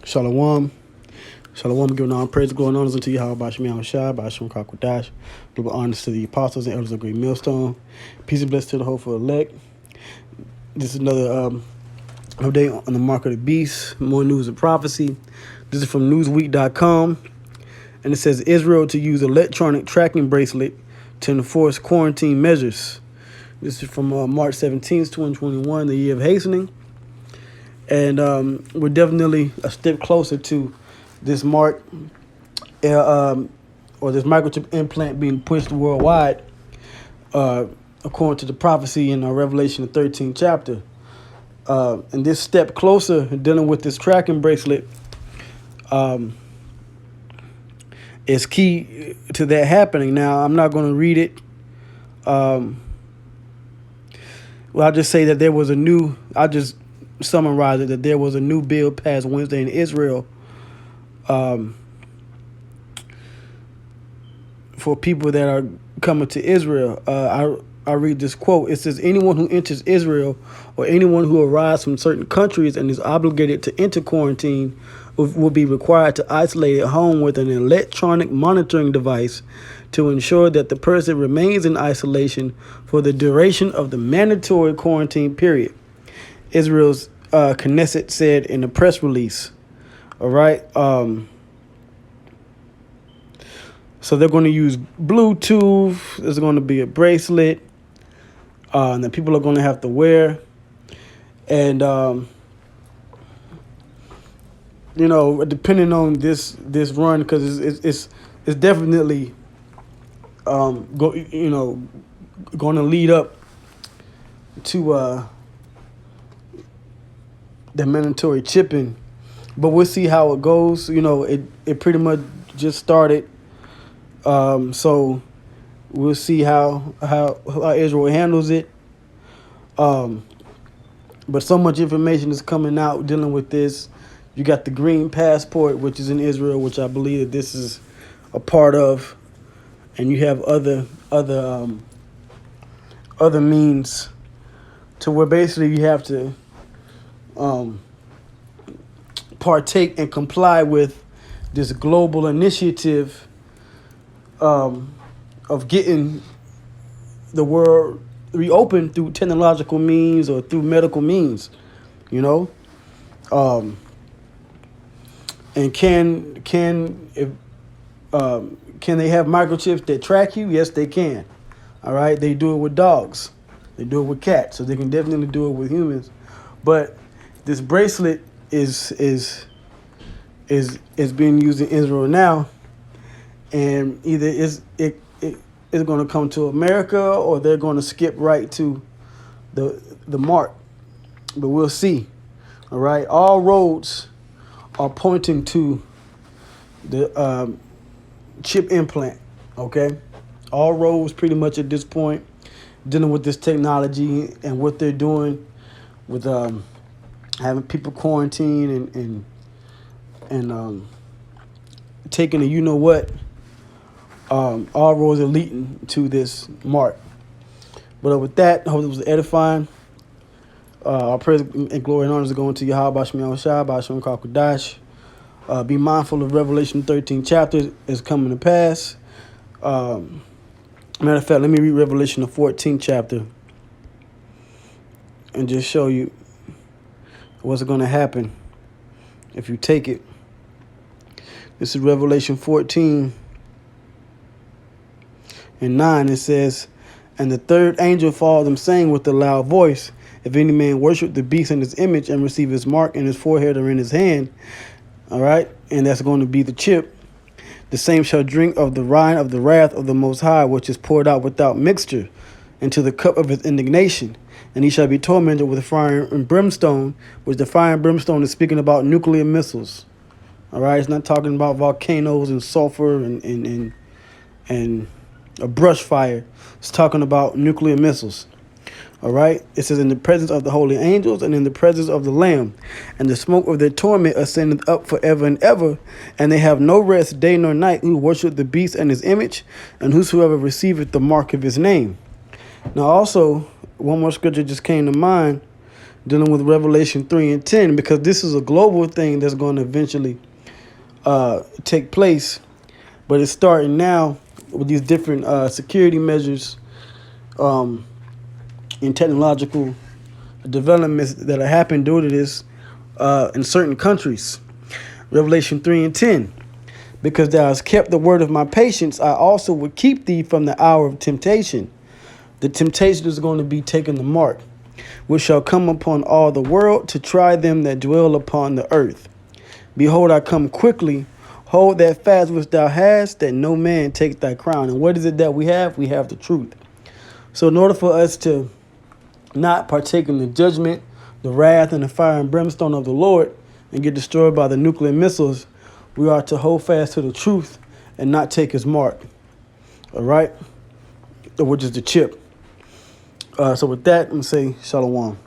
Shalom. Shalom, giving all praise, glory, and honors unto you, how about Shemiah Shai, by Shem Kakwadash. Global honors to the apostles and elders of Great Millstone. Peace and blessings to the hopeful elect. This is another update on the mark of the beast. More news and prophecy. This is from Newsweek.com. And it says Israel to use electronic tracking bracelet to enforce quarantine measures. This is from March 17th, 2021, the year of hastening. And we're definitely a step closer to this mark or this microchip implant being pushed worldwide, according to the prophecy in Revelation, the 13th chapter. And this step closer, dealing with this tracking bracelet, is key to that happening. Now, I'm not going to read it. Well, I'll just say that I'll just summarize it, that there was a new bill passed Wednesday in Israel for people that are coming to Israel. I read this quote. It says, anyone who enters Israel or anyone who arrives from certain countries and is obligated to enter quarantine will be required to isolate at home with an electronic monitoring device to ensure that the person remains in isolation for the duration of the mandatory quarantine period, Israel's Knesset said in a press release. All right. So they're going to use Bluetooth. There's going to be a bracelet that people are going to have to wear. And, depending on this run, because it's definitely going to lead up to the mandatory chipping. But we'll see how it goes. It pretty much just started. So we'll see how Israel handles it. But so much information is coming out dealing with this. You got the green passport, which is in Israel, which I believe that this is a part of, and you have other means to where basically you have to partake and comply with this global initiative of getting the world reopened through technological means or through medical means, and can they have microchips that track you? Yes, they can. All right, they do it with dogs, they do it with cats, so they can definitely do it with humans. But this bracelet is being used in Israel now, and either it's going to come to America or they're going to skip right to the mark. But we'll see. All right, all roads are pointing to the chip implant. Okay, all roads pretty much at this point dealing with this technology and what they're doing with having people quarantine and taking a all roads are leading to this mark. But with that, I hope it was edifying. Our praise and glory and honors are going to Yahweh Shemiah Shai by Shem Kakwadash. Be mindful of Revelation 13 chapter is coming to pass. Matter of fact, let me read Revelation the 14th chapter and just show you what's going to happen if you take it. This is Revelation 14 and 9. It says, and the third angel followed them, saying with a loud voice, if any man worship the beast in his image and receive his mark in his forehead or in his hand, all right, and that's going to be the chip, the same shall drink of the wine of the wrath of the Most High, which is poured out without mixture into the cup of his indignation. And he shall be tormented with fire and brimstone, which the fire and brimstone is speaking about nuclear missiles. All right, it's not talking about volcanoes and sulfur and a brush fire. It's talking about nuclear missiles. All right, it says, in the presence of the holy angels and in the presence of the Lamb, and the smoke of their torment ascendeth up forever and ever, and they have no rest day nor night who worship the beast and his image, and whosoever receiveth the mark of his name. Now also, one more scripture just came to mind. dealing with Revelation 3 and 10, because this is a global thing that's going to eventually take place. But it's starting now with these different security measures and technological developments that have happened due to this in certain countries. Revelation 3 and 10. Because thou hast kept the word of my patience, I also will keep thee from the hour of temptation. The temptation is going to be taking the mark, which shall come upon all the world to try them that dwell upon the earth. Behold, I come quickly. Hold that fast which thou hast, that no man take thy crown. And what is it that we have? We have the truth. So in order for us to not partake in the judgment, the wrath, and the fire and brimstone of the Lord and get destroyed by the nuclear missiles, we are to hold fast to the truth and not take his mark. All right? Which is the chip. So with that, I'm going to say shalom.